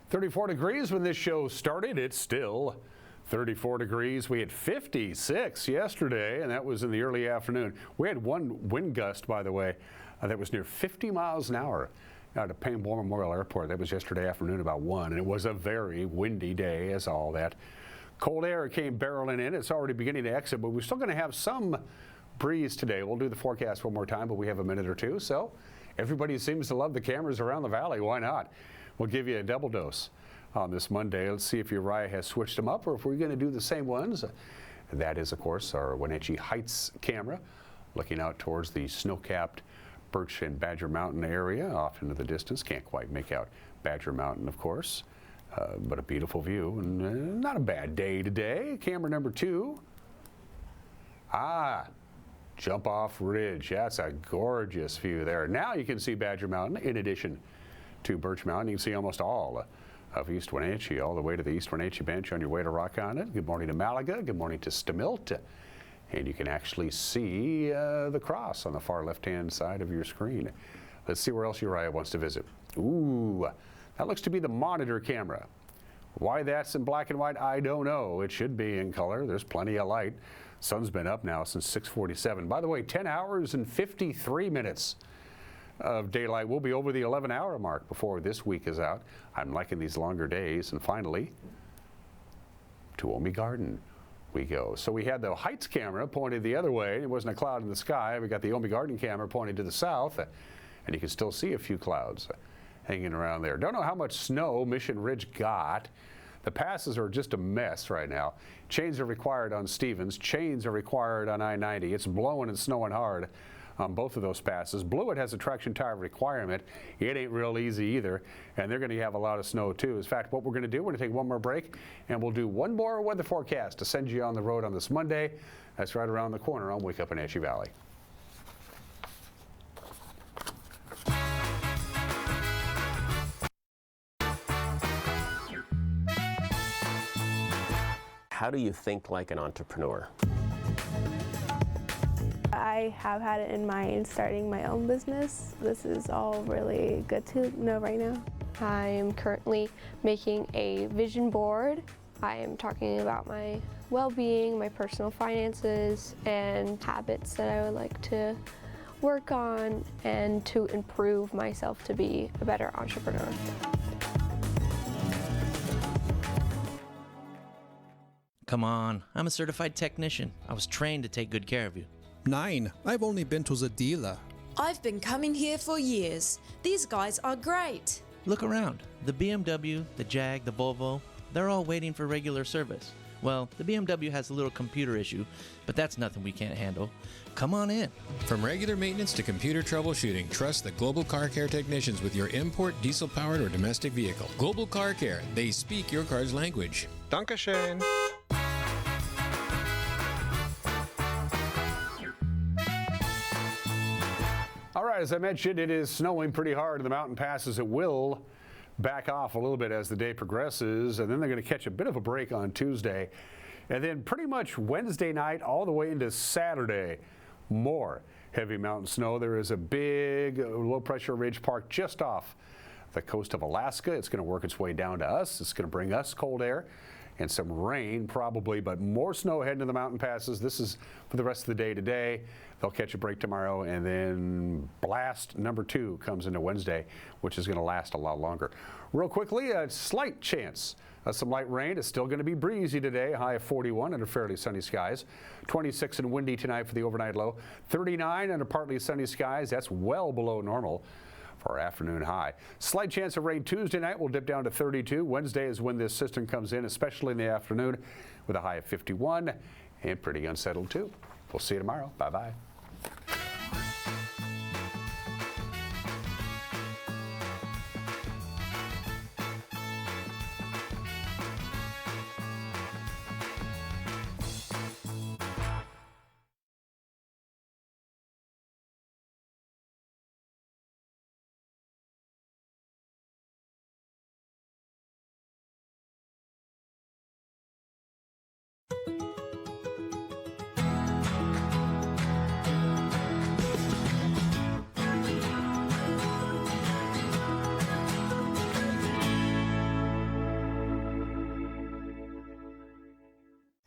34 degrees when this show started. It's still 34 degrees. We had 56 yesterday, and that was in the early afternoon. We had one wind gust, by the way, that was near 50 miles an hour out at Payne War Memorial Airport. That was yesterday afternoon about 1, and it was a very windy day as all that. Cold air came barreling in. It's already beginning to exit, but we're still going to have some breeze today. We'll do the forecast one more time, but we have a minute or two. So everybody seems to love the cameras around the valley. Why not? We'll give you a double dose on this Monday. Let's see if Uriah has switched them up or if we're going to do the same ones. That is, of course, our Wenatchee Heights camera looking out towards the snow-capped Birch and Badger Mountain area off into the distance. Can't quite make out Badger Mountain, of course, but a beautiful view and not a bad day today. Camera number 2. Jump Off Ridge. That's a gorgeous view there. Now you can see Badger Mountain in addition to Birch Mountain. You can see almost all of East Wenatchee, all the way to the East Wenatchee Bench on your way to Rock Island. Good morning to Malaga. Good morning to Stamilt. And you can actually see the cross on the far left-hand side of your screen. Let's see where else Uriah wants to visit. Ooh, that looks to be the monitor camera. Why that's in black and white, I don't know. It should be in color. There's plenty of light. Sun's been up now since 6:47. By the way, 10 hours and 53 minutes of daylight. We'll be over the 11-hour mark before this week is out. I'm liking these longer days. And finally, to Omi Garden we go. So we had the Heights camera pointed the other way. It wasn't a cloud in the sky. We got the Omi Garden camera pointed to the south, and you can still see a few clouds hanging around there. Don't know how much snow Mission Ridge got. The passes are just a mess right now. Chains are required on Stevens. Chains are required on I-90. It's blowing and snowing hard on both of those passes. Blewett has a traction tire requirement. It ain't real easy either, and they're going to have a lot of snow too. In fact, what we're going to do, we're going to take one more break, and we'll do one more weather forecast to send you on the road on this Monday. That's right around the corner on Wake Up Wenatchee Valley. How do you think like an entrepreneur? I have had it in mind starting my own business. This is all really good to know right now. I am currently making a vision board. I am talking about my well-being, my personal finances, and habits that I would like to work on and to improve myself to be a better entrepreneur. Come on, I'm a certified technician. I was trained to take good care of you. 9. I've only been to the dealer. I've been coming here for years. These guys are great. Look around. The BMW, the Jag, the Volvo, they're all waiting for regular service. Well, the BMW has a little computer issue, but that's nothing we can't handle. Come on in. From regular maintenance to computer troubleshooting, trust the Global Car Care technicians with your import, diesel-powered, or domestic vehicle. Global Car Care. They speak your car's language. Dankeschön. All right, as I mentioned, it is snowing pretty hard in the mountain passes. It will back off a little bit as the day progresses, and then they're going to catch a bit of a break on Tuesday. And then pretty much Wednesday night all the way into Saturday, more heavy mountain snow. There is a big low-pressure ridge parked just off the coast of Alaska. It's going to work its way down to us. It's going to bring us cold air and some rain probably, but more snow heading to the mountain passes. This is for the rest of the day today. They'll catch a break tomorrow, and then blast number 2 comes into Wednesday, which is going to last a lot longer. Real quickly, a slight chance of some light rain. It's still going to be breezy today, high of 41 under fairly sunny skies. 26 and windy tonight for the overnight low. 39 under partly sunny skies. That's well below normal for our afternoon high. Slight chance of rain Tuesday night. We'll dip down to 32. Wednesday is when this system comes in, especially in the afternoon, with a high of 51 and pretty unsettled too. We'll see you tomorrow. Bye-bye.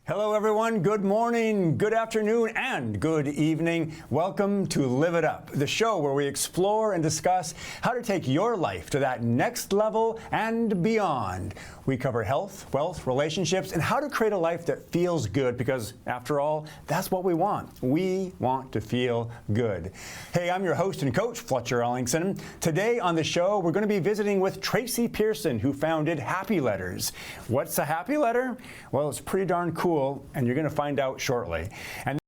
Hello everyone, good morning, good afternoon, and good evening. Welcome to Live It Up, the show where we explore and discuss how to take your life to that next level and beyond. We cover health, wealth, relationships, and how to create a life that feels good because, after all, that's what we want. We want to feel good. Hey, I'm your host and coach, Fletcher Ellingson. Today on the show, we're going to be visiting with Tracy Pearson, who founded Happy Letters. What's a Happy Letter? Well, it's pretty darn cool, and you're going to find out shortly. And